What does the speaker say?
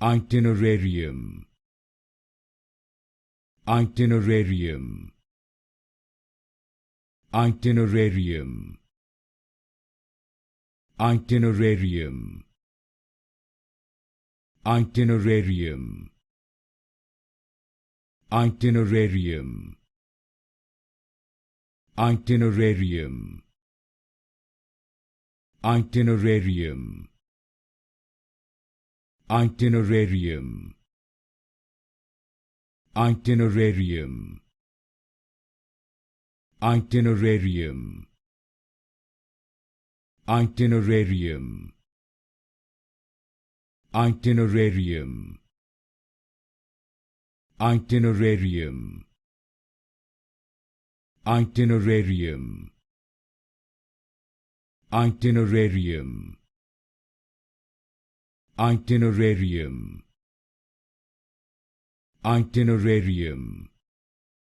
Itinerarium. Itinerarium. Itinerarium. Itinerarium. Itinerarium. Itinerarium. Itinerarium. Itinerarium. Itinerarium. Itinerarium. Itinerarium. Itinerarium. Itinerarium. Itinerarium. Itinerarium. Itinerarium. Itinerarium. Itinerarium.